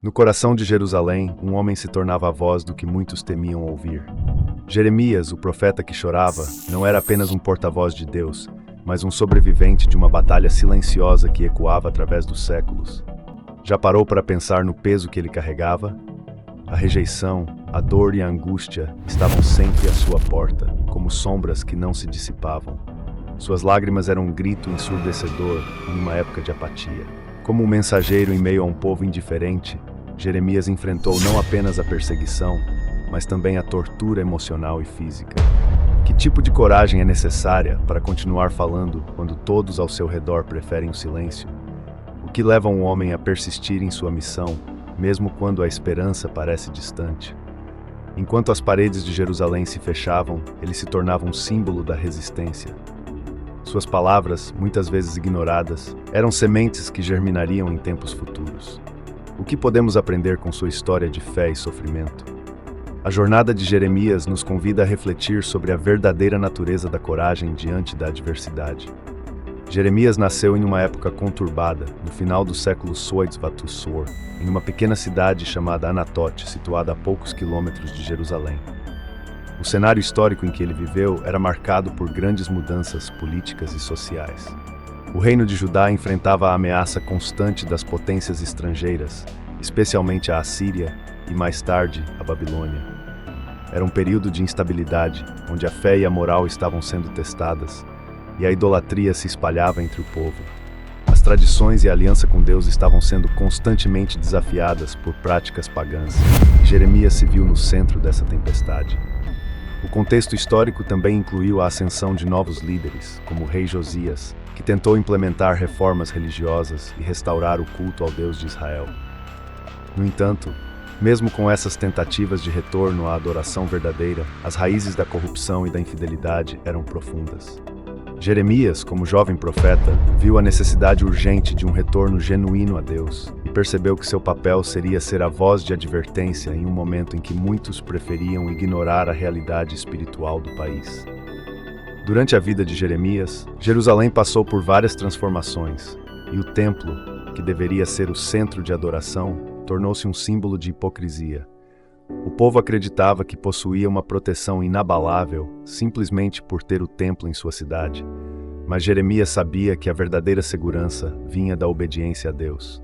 No coração de Jerusalém, um homem se tornava a voz do que muitos temiam ouvir. Jeremias, o profeta que chorava, não era apenas um porta-voz de Deus, mas um sobrevivente de uma batalha silenciosa que ecoava através dos séculos. Já parou para pensar no peso que ele carregava? A rejeição, a dor e a angústia estavam sempre à sua porta, como sombras que não se dissipavam. Suas lágrimas eram um grito ensurdecedor em uma época de apatia. Como um mensageiro em meio a um povo indiferente, Jeremias enfrentou não apenas a perseguição, mas também a tortura emocional e física. Que tipo de coragem é necessária para continuar falando quando todos ao seu redor preferem o silêncio? O que leva um homem a persistir em sua missão, mesmo quando a esperança parece distante? Enquanto as paredes de Jerusalém se fechavam, ele se tornava um símbolo da resistência. Suas palavras, muitas vezes ignoradas, eram sementes que germinariam em tempos futuros. O que podemos aprender com sua história de fé e sofrimento? A jornada de Jeremias nos convida a refletir sobre a verdadeira natureza da coragem diante da adversidade. Jeremias nasceu em uma época conturbada, no final do século Soitz-Vatussor, em uma pequena cidade chamada Anatote, situada a poucos quilômetros de Jerusalém. O cenário histórico em que ele viveu era marcado por grandes mudanças políticas e sociais. O reino de Judá enfrentava a ameaça constante das potências estrangeiras, especialmente a Assíria e, mais tarde, a Babilônia. Era um período de instabilidade, onde a fé e a moral estavam sendo testadas, e a idolatria se espalhava entre o povo. As tradições e a aliança com Deus estavam sendo constantemente desafiadas por práticas pagãs, e Jeremias se viu no centro dessa tempestade. O contexto histórico também incluiu a ascensão de novos líderes, como o rei Josias, que tentou implementar reformas religiosas e restaurar o culto ao Deus de Israel. No entanto, mesmo com essas tentativas de retorno à adoração verdadeira, as raízes da corrupção e da infidelidade eram profundas. Jeremias, como jovem profeta, viu a necessidade urgente de um retorno genuíno a Deus e percebeu que seu papel seria ser a voz de advertência em um momento em que muitos preferiam ignorar a realidade espiritual do país. Durante a vida de Jeremias, Jerusalém passou por várias transformações, e o templo, que deveria ser o centro de adoração, tornou-se um símbolo de hipocrisia. O povo acreditava que possuía uma proteção inabalável simplesmente por ter o templo em sua cidade, mas Jeremias sabia que a verdadeira segurança vinha da obediência a Deus.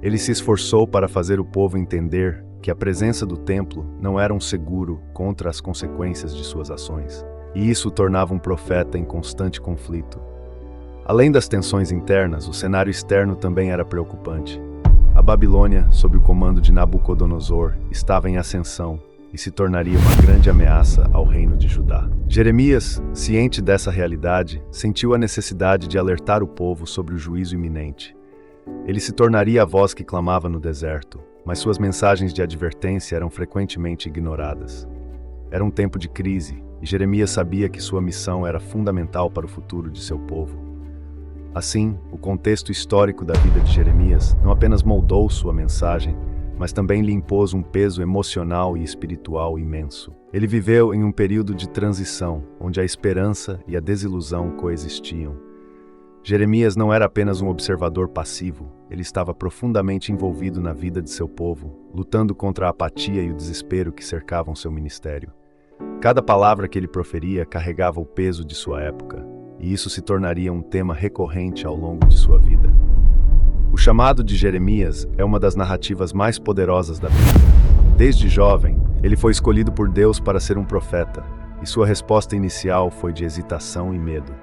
Ele se esforçou para fazer o povo entender que a presença do templo não era um seguro contra as consequências de suas ações, e isso o tornava um profeta em constante conflito. Além das tensões internas, o cenário externo também era preocupante. A Babilônia, sob o comando de Nabucodonosor, estava em ascensão e se tornaria uma grande ameaça ao reino de Judá. Jeremias, ciente dessa realidade, sentiu a necessidade de alertar o povo sobre o juízo iminente. Ele se tornaria a voz que clamava no deserto, mas suas mensagens de advertência eram frequentemente ignoradas. Era um tempo de crise, e Jeremias sabia que sua missão era fundamental para o futuro de seu povo. Assim, o contexto histórico da vida de Jeremias não apenas moldou sua mensagem, mas também lhe impôs um peso emocional e espiritual imenso. Ele viveu em um período de transição, onde a esperança e a desilusão coexistiam. Jeremias não era apenas um observador passivo, ele estava profundamente envolvido na vida de seu povo, lutando contra a apatia e o desespero que cercavam seu ministério. Cada palavra que ele proferia carregava o peso de sua época, e isso se tornaria um tema recorrente ao longo de sua vida. O chamado de Jeremias é uma das narrativas mais poderosas da Bíblia. Desde jovem, ele foi escolhido por Deus para ser um profeta, e sua resposta inicial foi de hesitação e medo.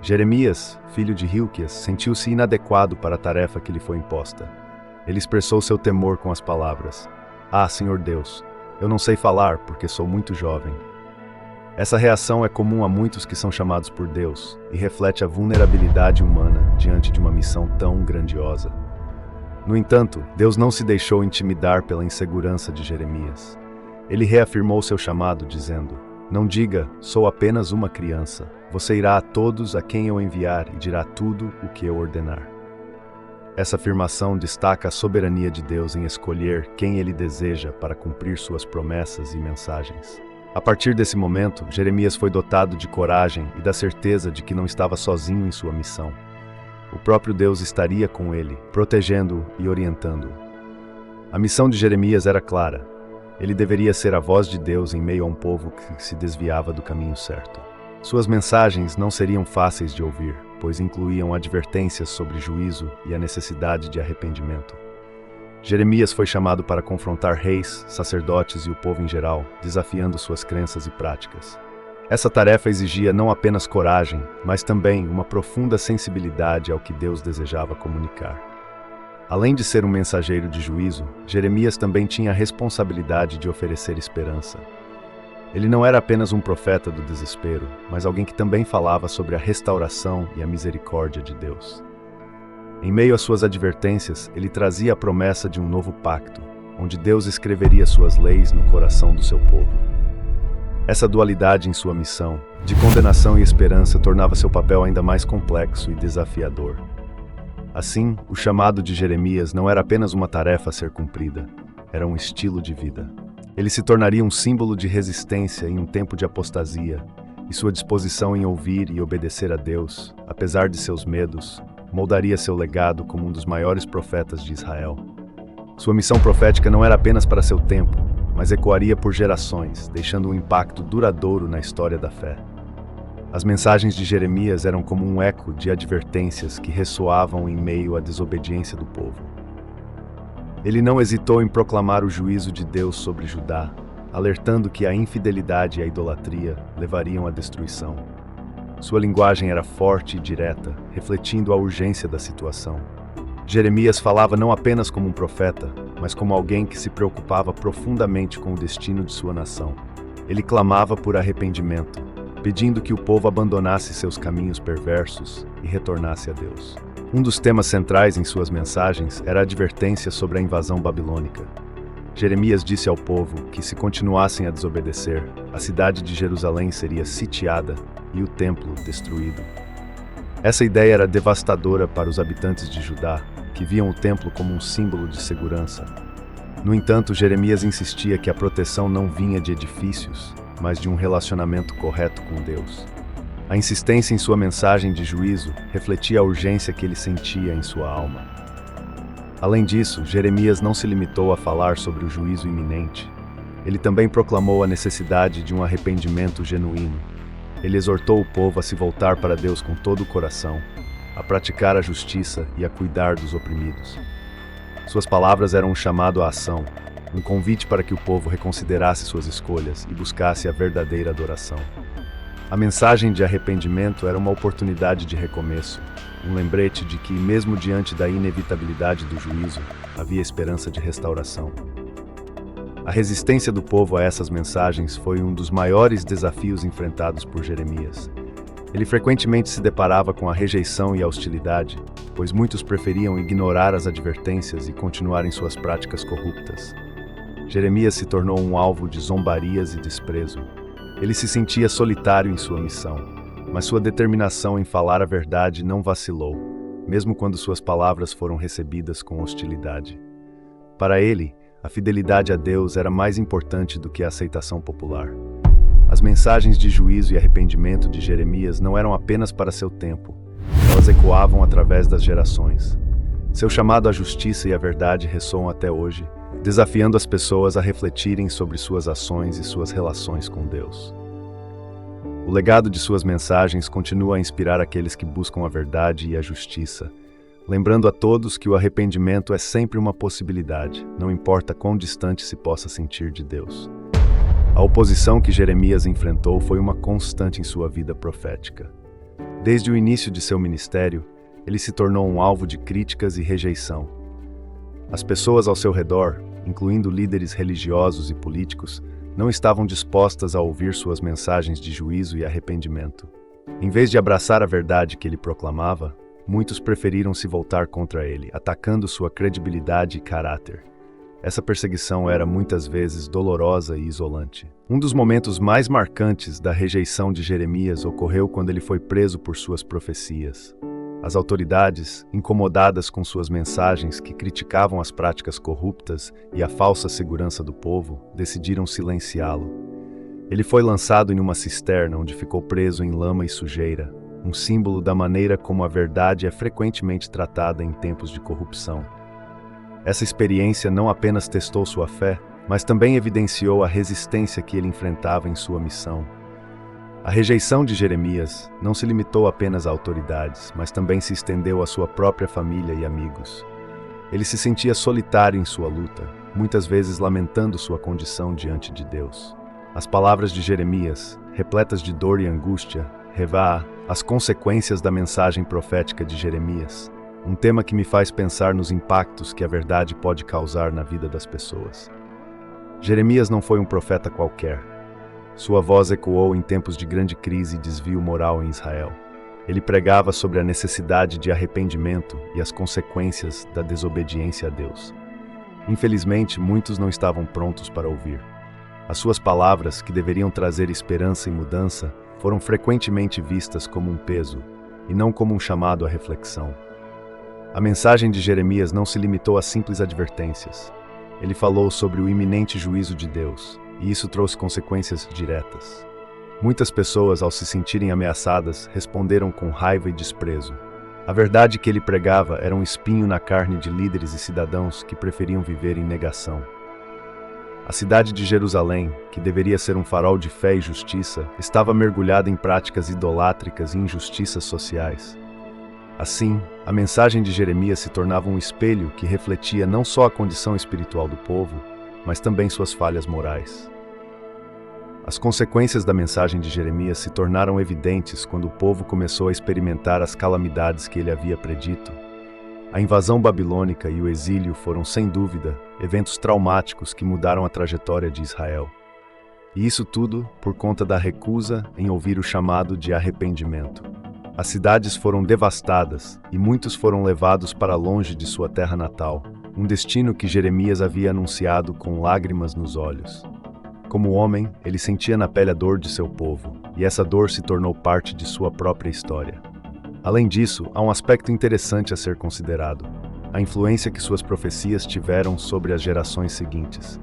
Jeremias, filho de Hilquias, sentiu-se inadequado para a tarefa que lhe foi imposta. Ele expressou seu temor com as palavras: "Ah, Senhor Deus, eu não sei falar porque sou muito jovem." Essa reação é comum a muitos que são chamados por Deus e reflete a vulnerabilidade humana diante de uma missão tão grandiosa. No entanto, Deus não se deixou intimidar pela insegurança de Jeremias. Ele reafirmou seu chamado, dizendo: "Não diga, sou apenas uma criança. Você irá a todos a quem eu enviar e dirá tudo o que eu ordenar." Essa afirmação destaca a soberania de Deus em escolher quem ele deseja para cumprir suas promessas e mensagens. A partir desse momento, Jeremias foi dotado de coragem e da certeza de que não estava sozinho em sua missão. O próprio Deus estaria com ele, protegendo-o e orientando-o. A missão de Jeremias era clara. Ele deveria ser a voz de Deus em meio a um povo que se desviava do caminho certo. Suas mensagens não seriam fáceis de ouvir, pois incluíam advertências sobre juízo e a necessidade de arrependimento. Jeremias foi chamado para confrontar reis, sacerdotes e o povo em geral, desafiando suas crenças e práticas. Essa tarefa exigia não apenas coragem, mas também uma profunda sensibilidade ao que Deus desejava comunicar. Além de ser um mensageiro de juízo, Jeremias também tinha a responsabilidade de oferecer esperança. Ele não era apenas um profeta do desespero, mas alguém que também falava sobre a restauração e a misericórdia de Deus. Em meio às suas advertências, ele trazia a promessa de um novo pacto, onde Deus escreveria suas leis no coração do seu povo. Essa dualidade em sua missão, de condenação e esperança, tornava seu papel ainda mais complexo e desafiador. Assim, o chamado de Jeremias não era apenas uma tarefa a ser cumprida, era um estilo de vida. Ele se tornaria um símbolo de resistência em um tempo de apostasia, e sua disposição em ouvir e obedecer a Deus, apesar de seus medos, moldaria seu legado como um dos maiores profetas de Israel. Sua missão profética não era apenas para seu tempo, mas ecoaria por gerações, deixando um impacto duradouro na história da fé. As mensagens de Jeremias eram como um eco de advertências que ressoavam em meio à desobediência do povo. Ele não hesitou em proclamar o juízo de Deus sobre Judá, alertando que a infidelidade e a idolatria levariam à destruição. Sua linguagem era forte e direta, refletindo a urgência da situação. Jeremias falava não apenas como um profeta, mas como alguém que se preocupava profundamente com o destino de sua nação. Ele clamava por arrependimento, pedindo que o povo abandonasse seus caminhos perversos e retornasse a Deus. Um dos temas centrais em suas mensagens era a advertência sobre a invasão babilônica. Jeremias disse ao povo que, se continuassem a desobedecer, a cidade de Jerusalém seria sitiada e o templo destruído. Essa ideia era devastadora para os habitantes de Judá, que viam o templo como um símbolo de segurança. No entanto, Jeremias insistia que a proteção não vinha de edifícios, mas de um relacionamento correto com Deus. A insistência em sua mensagem de juízo refletia a urgência que ele sentia em sua alma. Além disso, Jeremias não se limitou a falar sobre o juízo iminente. Ele também proclamou a necessidade de um arrependimento genuíno. Ele exortou o povo a se voltar para Deus com todo o coração, a praticar a justiça e a cuidar dos oprimidos. Suas palavras eram um chamado à ação, um convite para que o povo reconsiderasse suas escolhas e buscasse a verdadeira adoração. A mensagem de arrependimento era uma oportunidade de recomeço, um lembrete de que, mesmo diante da inevitabilidade do juízo, havia esperança de restauração. A resistência do povo a essas mensagens foi um dos maiores desafios enfrentados por Jeremias. Ele frequentemente se deparava com a rejeição e a hostilidade, pois muitos preferiam ignorar as advertências e continuar em suas práticas corruptas. Jeremias se tornou um alvo de zombarias e desprezo. Ele se sentia solitário em sua missão, mas sua determinação em falar a verdade não vacilou, mesmo quando suas palavras foram recebidas com hostilidade. Para ele, a fidelidade a Deus era mais importante do que a aceitação popular. As mensagens de juízo e arrependimento de Jeremias não eram apenas para seu tempo, elas ecoavam através das gerações. Seu chamado à justiça e à verdade ressoam até hoje, desafiando as pessoas a refletirem sobre suas ações e suas relações com Deus. O legado de suas mensagens continua a inspirar aqueles que buscam a verdade e a justiça, lembrando a todos que o arrependimento é sempre uma possibilidade, não importa quão distante se possa sentir de Deus. A oposição que Jeremias enfrentou foi uma constante em sua vida profética. Desde o início de seu ministério, ele se tornou um alvo de críticas e rejeição. As pessoas ao seu redor, incluindo líderes religiosos e políticos, não estavam dispostas a ouvir suas mensagens de juízo e arrependimento. Em vez de abraçar a verdade que ele proclamava, muitos preferiram se voltar contra ele, atacando sua credibilidade e caráter. Essa perseguição era muitas vezes dolorosa e isolante. Um dos momentos mais marcantes da rejeição de Jeremias ocorreu quando ele foi preso por suas profecias. As autoridades, incomodadas com suas mensagens que criticavam as práticas corruptas e a falsa segurança do povo, decidiram silenciá-lo. Ele foi lançado em uma cisterna onde ficou preso em lama e sujeira, um símbolo da maneira como a verdade é frequentemente tratada em tempos de corrupção. Essa experiência não apenas testou sua fé, mas também evidenciou a resistência que ele enfrentava em sua missão. A rejeição de Jeremias não se limitou apenas a autoridades, mas também se estendeu à sua própria família e amigos. Ele se sentia solitário em sua luta, muitas vezes lamentando sua condição diante de Deus. As palavras de Jeremias, repletas de dor e angústia, revelam as consequências da mensagem profética de Jeremias, um tema que me faz pensar nos impactos que a verdade pode causar na vida das pessoas. Jeremias não foi um profeta qualquer. Sua voz ecoou em tempos de grande crise e desvio moral em Israel. Ele pregava sobre a necessidade de arrependimento e as consequências da desobediência a Deus. Infelizmente, muitos não estavam prontos para ouvir. As suas palavras, que deveriam trazer esperança e mudança, foram frequentemente vistas como um peso, e não como um chamado à reflexão. A mensagem de Jeremias não se limitou a simples advertências. Ele falou sobre o iminente juízo de Deus, e isso trouxe consequências diretas. Muitas pessoas, ao se sentirem ameaçadas, responderam com raiva e desprezo. A verdade que ele pregava era um espinho na carne de líderes e cidadãos que preferiam viver em negação. A cidade de Jerusalém, que deveria ser um farol de fé e justiça, estava mergulhada em práticas idolátricas e injustiças sociais. Assim, a mensagem de Jeremias se tornava um espelho que refletia não só a condição espiritual do povo, mas também suas falhas morais. As consequências da mensagem de Jeremias se tornaram evidentes quando o povo começou a experimentar as calamidades que ele havia predito. A invasão babilônica e o exílio foram, sem dúvida, eventos traumáticos que mudaram a trajetória de Israel. E isso tudo por conta da recusa em ouvir o chamado de arrependimento. As cidades foram devastadas e muitos foram levados para longe de sua terra natal, um destino que Jeremias havia anunciado com lágrimas nos olhos. Como homem, ele sentia na pele a dor de seu povo, e essa dor se tornou parte de sua própria história. Além disso, há um aspecto interessante a ser considerado: a influência que suas profecias tiveram sobre as gerações seguintes.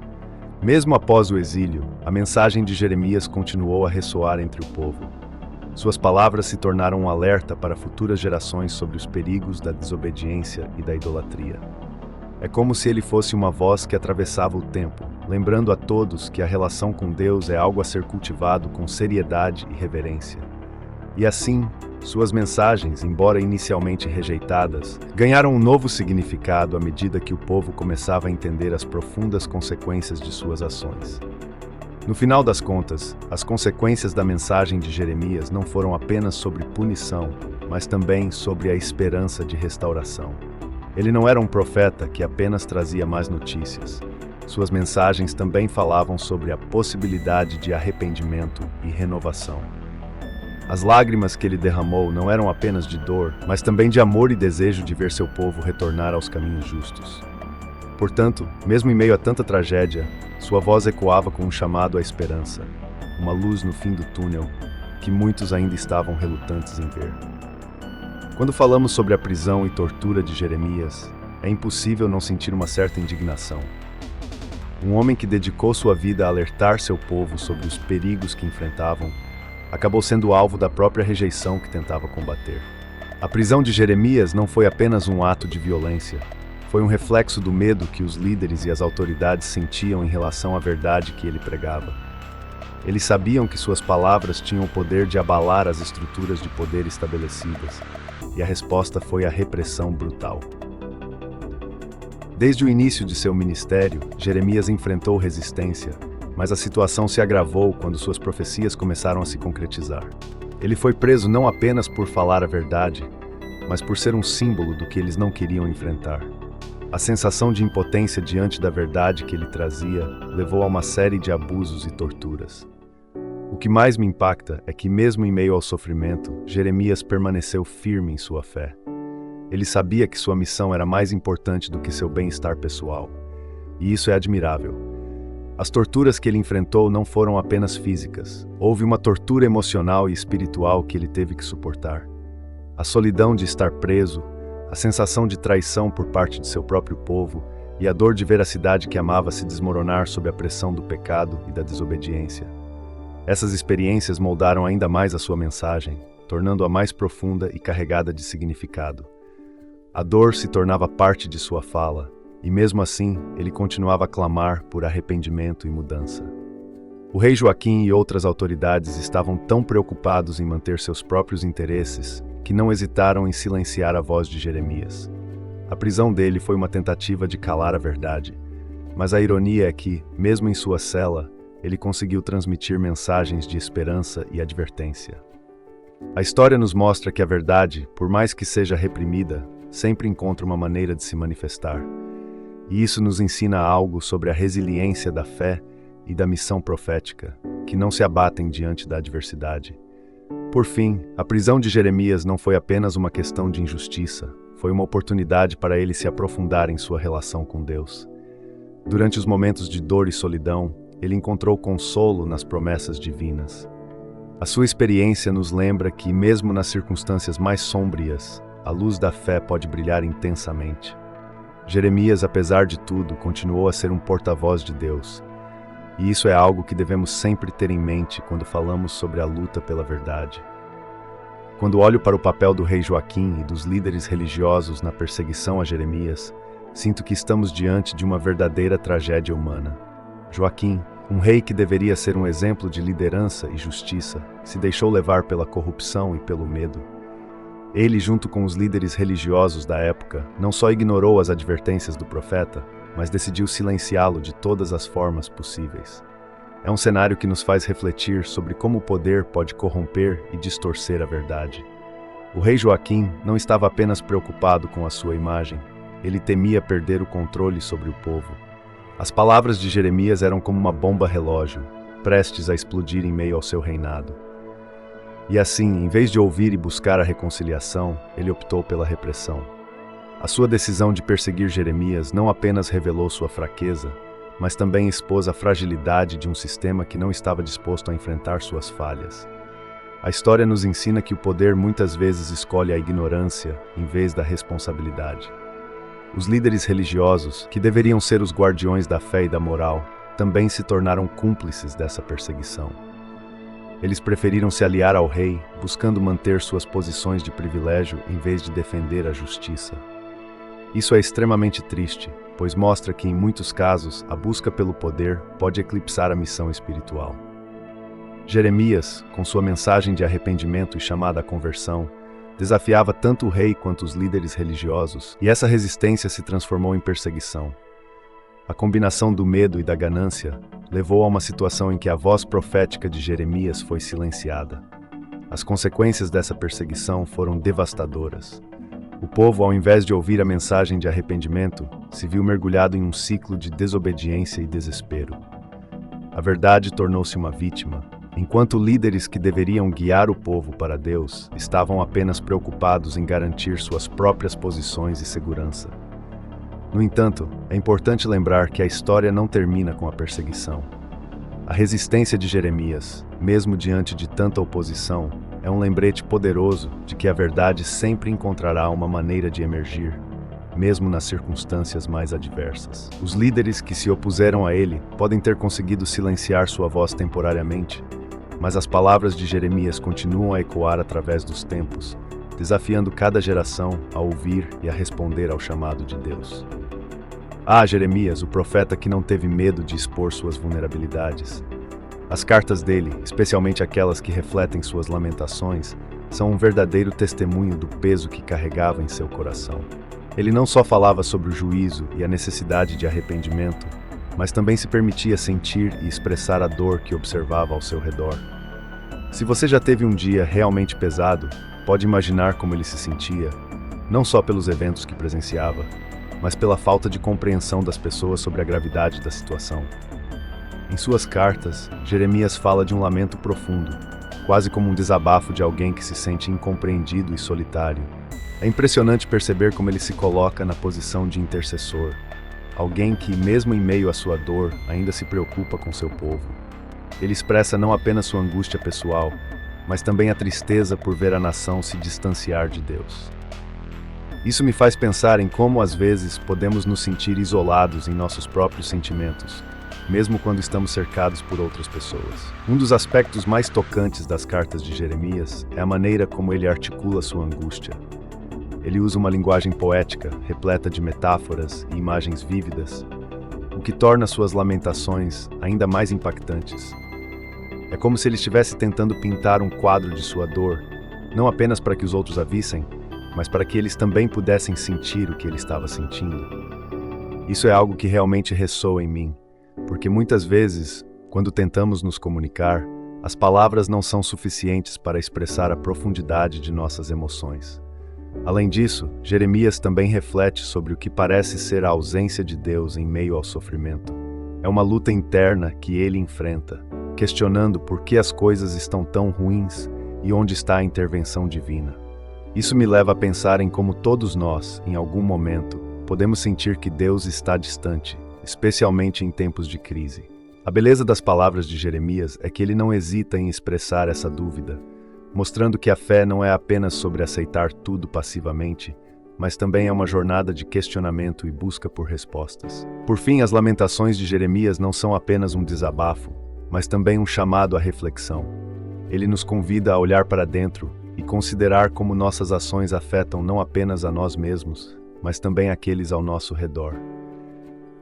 Mesmo após o exílio, a mensagem de Jeremias continuou a ressoar entre o povo. Suas palavras se tornaram um alerta para futuras gerações sobre os perigos da desobediência e da idolatria. É como se ele fosse uma voz que atravessava o tempo, lembrando a todos que a relação com Deus é algo a ser cultivado com seriedade e reverência. E assim, suas mensagens, embora inicialmente rejeitadas, ganharam um novo significado à medida que o povo começava a entender as profundas consequências de suas ações. No final das contas, as consequências da mensagem de Jeremias não foram apenas sobre punição, mas também sobre a esperança de restauração. Ele não era um profeta que apenas trazia mais notícias. Suas mensagens também falavam sobre a possibilidade de arrependimento e renovação. As lágrimas que ele derramou não eram apenas de dor, mas também de amor e desejo de ver seu povo retornar aos caminhos justos. Portanto, mesmo em meio a tanta tragédia, sua voz ecoava com um chamado à esperança, uma luz no fim do túnel que muitos ainda estavam relutantes em ver. Quando falamos sobre a prisão e tortura de Jeremias, é impossível não sentir uma certa indignação. Um homem que dedicou sua vida a alertar seu povo sobre os perigos que enfrentavam, acabou sendo alvo da própria rejeição que tentava combater. A prisão de Jeremias não foi apenas um ato de violência, foi um reflexo do medo que os líderes e as autoridades sentiam em relação à verdade que ele pregava. Eles sabiam que suas palavras tinham o poder de abalar as estruturas de poder estabelecidas, e a resposta foi a repressão brutal. Desde o início de seu ministério, Jeremias enfrentou resistência, mas a situação se agravou quando suas profecias começaram a se concretizar. Ele foi preso não apenas por falar a verdade, mas por ser um símbolo do que eles não queriam enfrentar. A sensação de impotência diante da verdade que ele trazia levou a uma série de abusos e torturas. O que mais me impacta é que, mesmo em meio ao sofrimento, Jeremias permaneceu firme em sua fé. Ele sabia que sua missão era mais importante do que seu bem-estar pessoal. E isso é admirável. As torturas que ele enfrentou não foram apenas físicas. Houve uma tortura emocional e espiritual que ele teve que suportar. A solidão de estar preso, a sensação de traição por parte de seu próprio povo e a dor de ver a cidade que amava se desmoronar sob a pressão do pecado e da desobediência. Essas experiências moldaram ainda mais a sua mensagem, tornando-a mais profunda e carregada de significado. A dor se tornava parte de sua fala, e mesmo assim ele continuava a clamar por arrependimento e mudança. O rei Joaquim e outras autoridades estavam tão preocupados em manter seus próprios interesses que não hesitaram em silenciar a voz de Jeremias. A prisão dele foi uma tentativa de calar a verdade, mas a ironia é que, mesmo em sua cela, ele conseguiu transmitir mensagens de esperança e advertência. A história nos mostra que a verdade, por mais que seja reprimida, sempre encontra uma maneira de se manifestar. E isso nos ensina algo sobre a resiliência da fé e da missão profética, que não se abatem diante da adversidade. Por fim, a prisão de Jeremias não foi apenas uma questão de injustiça, foi uma oportunidade para ele se aprofundar em sua relação com Deus. Durante os momentos de dor e solidão, ele encontrou consolo nas promessas divinas. A sua experiência nos lembra que, mesmo nas circunstâncias mais sombrias, a luz da fé pode brilhar intensamente. Jeremias, apesar de tudo, continuou a ser um porta-voz de Deus. E isso é algo que devemos sempre ter em mente quando falamos sobre a luta pela verdade. Quando olho para o papel do rei Joaquim e dos líderes religiosos na perseguição a Jeremias, sinto que estamos diante de uma verdadeira tragédia humana. Joaquim, um rei que deveria ser um exemplo de liderança e justiça, se deixou levar pela corrupção e pelo medo. Ele, junto com os líderes religiosos da época, não só ignorou as advertências do profeta, mas decidiu silenciá-lo de todas as formas possíveis. É um cenário que nos faz refletir sobre como o poder pode corromper e distorcer a verdade. O rei Joaquim não estava apenas preocupado com a sua imagem, ele temia perder o controle sobre o povo. As palavras de Jeremias eram como uma bomba relógio, prestes a explodir em meio ao seu reinado. E assim, em vez de ouvir e buscar a reconciliação, ele optou pela repressão. A sua decisão de perseguir Jeremias não apenas revelou sua fraqueza, mas também expôs a fragilidade de um sistema que não estava disposto a enfrentar suas falhas. A história nos ensina que o poder muitas vezes escolhe a ignorância em vez da responsabilidade. Os líderes religiosos, que deveriam ser os guardiões da fé e da moral, também se tornaram cúmplices dessa perseguição. Eles preferiram se aliar ao rei, buscando manter suas posições de privilégio em vez de defender a justiça. Isso é extremamente triste, pois mostra que, em muitos casos, a busca pelo poder pode eclipsar a missão espiritual. Jeremias, com sua mensagem de arrependimento e chamada à conversão, desafiava tanto o rei quanto os líderes religiosos, e essa resistência se transformou em perseguição. A combinação do medo e da ganância levou a uma situação em que a voz profética de Jeremias foi silenciada. As consequências dessa perseguição foram devastadoras. O povo, ao invés de ouvir a mensagem de arrependimento, se viu mergulhado em um ciclo de desobediência e desespero. A verdade tornou-se uma vítima, enquanto líderes que deveriam guiar o povo para Deus estavam apenas preocupados em garantir suas próprias posições e segurança. No entanto, é importante lembrar que a história não termina com a perseguição. A resistência de Jeremias, mesmo diante de tanta oposição, é um lembrete poderoso de que a verdade sempre encontrará uma maneira de emergir, mesmo nas circunstâncias mais adversas. Os líderes que se opuseram a ele podem ter conseguido silenciar sua voz temporariamente, mas as palavras de Jeremias continuam a ecoar através dos tempos, desafiando cada geração a ouvir e a responder ao chamado de Deus. Ah, Jeremias, o profeta que não teve medo de expor suas vulnerabilidades. As cartas dele, especialmente aquelas que refletem suas lamentações, são um verdadeiro testemunho do peso que carregava em seu coração. Ele não só falava sobre o juízo e a necessidade de arrependimento, mas também se permitia sentir e expressar a dor que observava ao seu redor. Se você já teve um dia realmente pesado, pode imaginar como ele se sentia, não só pelos eventos que presenciava, mas pela falta de compreensão das pessoas sobre a gravidade da situação. Em suas cartas, Jeremias fala de um lamento profundo, quase como um desabafo de alguém que se sente incompreendido e solitário. É impressionante perceber como ele se coloca na posição de intercessor, alguém que, mesmo em meio à sua dor, ainda se preocupa com seu povo. Ele expressa não apenas sua angústia pessoal, mas também a tristeza por ver a nação se distanciar de Deus. Isso me faz pensar em como, às vezes, podemos nos sentir isolados em nossos próprios sentimentos, mesmo quando estamos cercados por outras pessoas. Um dos aspectos mais tocantes das cartas de Jeremias é a maneira como ele articula sua angústia. ele usa uma linguagem poética, repleta de metáforas e imagens vívidas, o que torna suas lamentações ainda mais impactantes. É como se ele estivesse tentando pintar um quadro de sua dor, não apenas para que os outros a vissem, mas para que eles também pudessem sentir o que ele estava sentindo. Isso é algo que realmente ressoa em mim, porque muitas vezes, quando tentamos nos comunicar, as palavras não são suficientes para expressar a profundidade de nossas emoções. Além disso, Jeremias também reflete sobre o que parece ser a ausência de Deus em meio ao sofrimento. É uma luta interna que ele enfrenta, questionando por que as coisas estão tão ruins e onde está a intervenção divina. Isso me leva a pensar em como todos nós, em algum momento, podemos sentir que Deus está distante, especialmente em tempos de crise. A beleza das palavras de Jeremias é que ele não hesita em expressar essa dúvida, mostrando que a fé não é apenas sobre aceitar tudo passivamente, mas também é uma jornada de questionamento e busca por respostas. Por fim, as lamentações de Jeremias não são apenas um desabafo, mas também um chamado à reflexão. Ele nos convida a olhar para dentro e considerar como nossas ações afetam não apenas a nós mesmos, mas também aqueles ao nosso redor.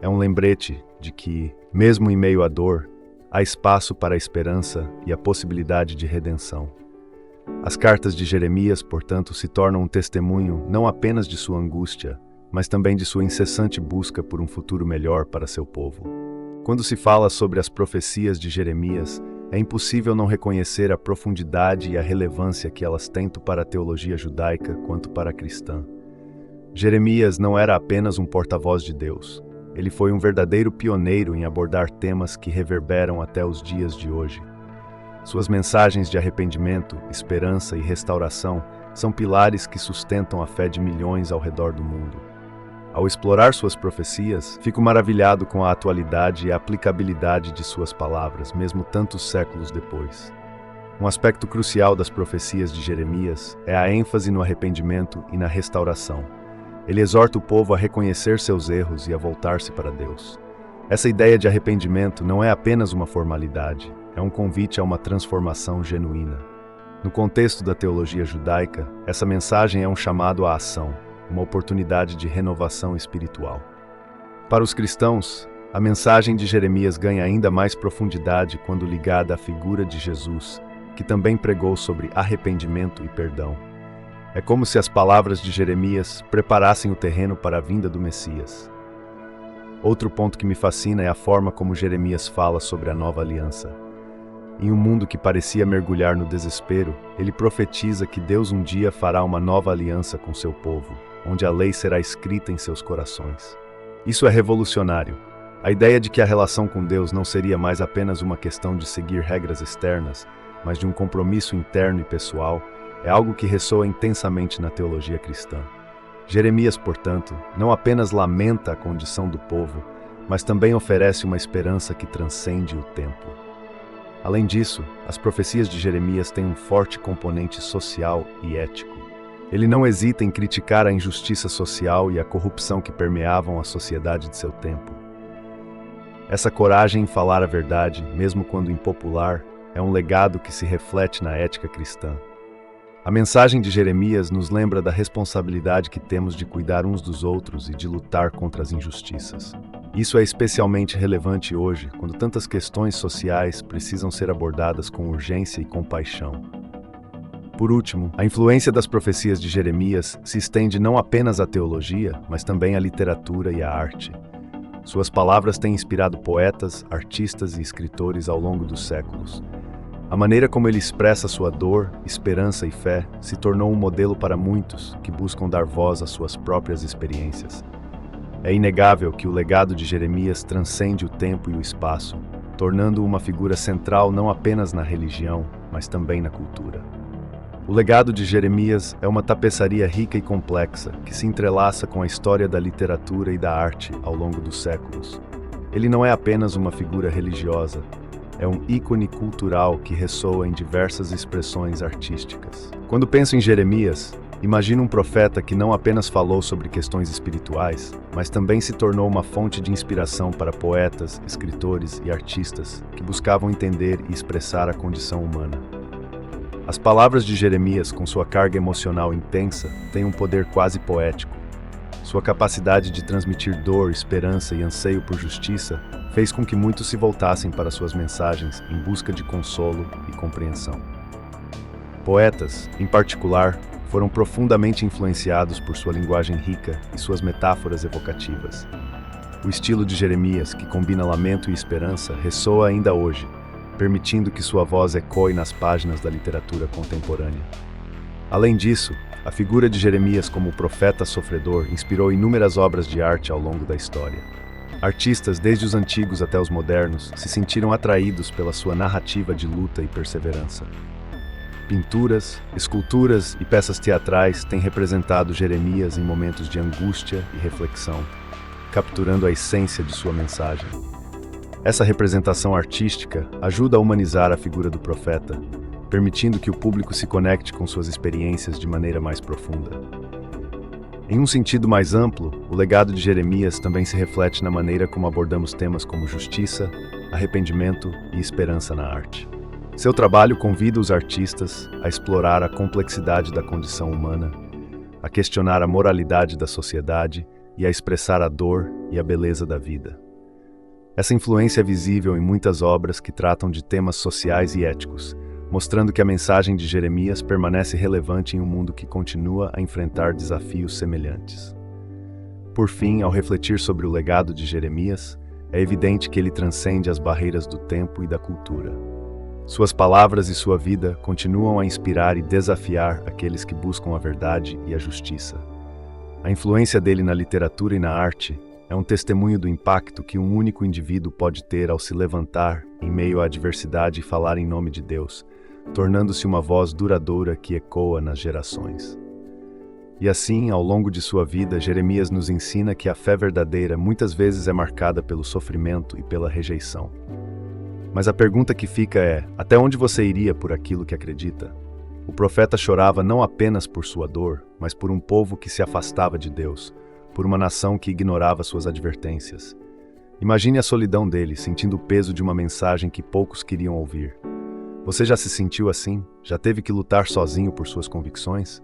É um lembrete de que, mesmo em meio à dor, há espaço para a esperança e a possibilidade de redenção. As cartas de Jeremias, portanto, se tornam um testemunho não apenas de sua angústia, mas também de sua incessante busca por um futuro melhor para seu povo. Quando se fala sobre as profecias de Jeremias, é impossível não reconhecer a profundidade e a relevância que elas têm tanto para a teologia judaica quanto para a cristã. Jeremias não era apenas um porta-voz de Deus. Ele foi um verdadeiro pioneiro em abordar temas que reverberam até os dias de hoje. Suas mensagens de arrependimento, esperança e restauração são pilares que sustentam a fé de milhões ao redor do mundo. Ao explorar suas profecias, fico maravilhado com a atualidade e a aplicabilidade de suas palavras, mesmo tantos séculos depois. Um aspecto crucial das profecias de Jeremias é a ênfase no arrependimento e na restauração. Ele exorta o povo a reconhecer seus erros e a voltar-se para Deus. Essa ideia de arrependimento não é apenas uma formalidade, é um convite a uma transformação genuína. No contexto da teologia judaica, essa mensagem é um chamado à ação, uma oportunidade de renovação espiritual. Para os cristãos, a mensagem de Jeremias ganha ainda mais profundidade quando ligada à figura de Jesus, que também pregou sobre arrependimento e perdão. É como se as palavras de Jeremias preparassem o terreno para a vinda do Messias. Outro ponto que me fascina é a forma como Jeremias fala sobre a nova aliança. Em um mundo que parecia mergulhar no desespero, ele profetiza que Deus um dia fará uma nova aliança com seu povo, onde a lei será escrita em seus corações. Isso é revolucionário. A ideia de que a relação com Deus não seria mais apenas uma questão de seguir regras externas, mas de um compromisso interno e pessoal, é algo que ressoa intensamente na teologia cristã. Jeremias, portanto, não apenas lamenta a condição do povo, mas também oferece uma esperança que transcende o tempo. Além disso, as profecias de Jeremias têm um forte componente social e ético. Ele não hesita em criticar a injustiça social e a corrupção que permeavam a sociedade de seu tempo. Essa coragem em falar a verdade, mesmo quando impopular, é um legado que se reflete na ética cristã. A mensagem de Jeremias nos lembra da responsabilidade que temos de cuidar uns dos outros e de lutar contra as injustiças. Isso é especialmente relevante hoje, quando tantas questões sociais precisam ser abordadas com urgência e compaixão. Por último, a influência das profecias de Jeremias se estende não apenas à teologia, mas também à literatura e à arte. Suas palavras têm inspirado poetas, artistas e escritores ao longo dos séculos. A maneira como ele expressa sua dor, esperança e fé se tornou um modelo para muitos que buscam dar voz às suas próprias experiências. É inegável que o legado de Jeremias transcende o tempo e o espaço, tornando-o uma figura central não apenas na religião, mas também na cultura. O legado de Jeremias é uma tapeçaria rica e complexa que se entrelaça com a história da literatura e da arte ao longo dos séculos. Ele não é apenas uma figura religiosa, é um ícone cultural que ressoa em diversas expressões artísticas. Quando penso em Jeremias, imagino um profeta que não apenas falou sobre questões espirituais, mas também se tornou uma fonte de inspiração para poetas, escritores e artistas que buscavam entender e expressar a condição humana. As palavras de Jeremias, com sua carga emocional intensa, têm um poder quase poético. Sua capacidade de transmitir dor, esperança e anseio por justiça fez com que muitos se voltassem para suas mensagens em busca de consolo e compreensão. Poetas, em particular, foram profundamente influenciados por sua linguagem rica e suas metáforas evocativas. O estilo de Jeremias, que combina lamento e esperança, ressoa ainda hoje, permitindo que sua voz ecoe nas páginas da literatura contemporânea. Além disso, a figura de Jeremias como profeta sofredor inspirou inúmeras obras de arte ao longo da história. Artistas, desde os antigos até os modernos, se sentiram atraídos pela sua narrativa de luta e perseverança. Pinturas, esculturas e peças teatrais têm representado Jeremias em momentos de angústia e reflexão, capturando a essência de sua mensagem. Essa representação artística ajuda a humanizar a figura do profeta, permitindo que o público se conecte com suas experiências de maneira mais profunda. Em um sentido mais amplo, o legado de Jeremias também se reflete na maneira como abordamos temas como justiça, arrependimento e esperança na arte. Seu trabalho convida os artistas a explorar a complexidade da condição humana, a questionar a moralidade da sociedade e a expressar a dor e a beleza da vida. Essa influência é visível em muitas obras que tratam de temas sociais e éticos, mostrando que a mensagem de Jeremias permanece relevante em um mundo que continua a enfrentar desafios semelhantes. Por fim, ao refletir sobre o legado de Jeremias, é evidente que ele transcende as barreiras do tempo e da cultura. Suas palavras e sua vida continuam a inspirar e desafiar aqueles que buscam a verdade e a justiça. A influência dele na literatura e na arte é um testemunho do impacto que um único indivíduo pode ter ao se levantar em meio à adversidade e falar em nome de Deus, tornando-se uma voz duradoura que ecoa nas gerações. E assim, ao longo de sua vida, Jeremias nos ensina que a fé verdadeira muitas vezes é marcada pelo sofrimento e pela rejeição. Mas a pergunta que fica é: até onde você iria por aquilo que acredita? O profeta chorava não apenas por sua dor, mas por um povo que se afastava de Deus, por uma nação que ignorava suas advertências. Imagine a solidão dele, sentindo o peso de uma mensagem que poucos queriam ouvir. Você já se sentiu assim? Já teve que lutar sozinho por suas convicções?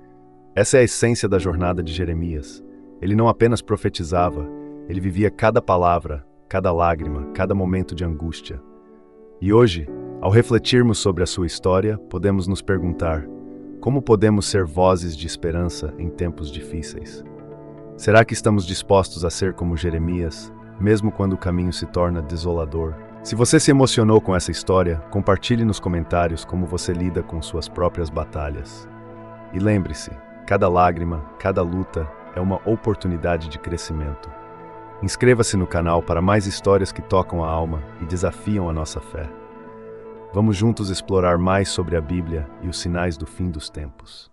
Essa é a essência da jornada de Jeremias. Ele não apenas profetizava, ele vivia cada palavra, cada lágrima, cada momento de angústia. E hoje, ao refletirmos sobre a sua história, podemos nos perguntar: como podemos ser vozes de esperança em tempos difíceis? Será que estamos dispostos a ser como Jeremias, mesmo quando o caminho se torna desolador? Se você se emocionou com essa história, compartilhe nos comentários como você lida com suas próprias batalhas. E lembre-se, cada lágrima, cada luta é uma oportunidade de crescimento. Inscreva-se no canal para mais histórias que tocam a alma e desafiam a nossa fé. Vamos juntos explorar mais sobre a Bíblia e os sinais do fim dos tempos.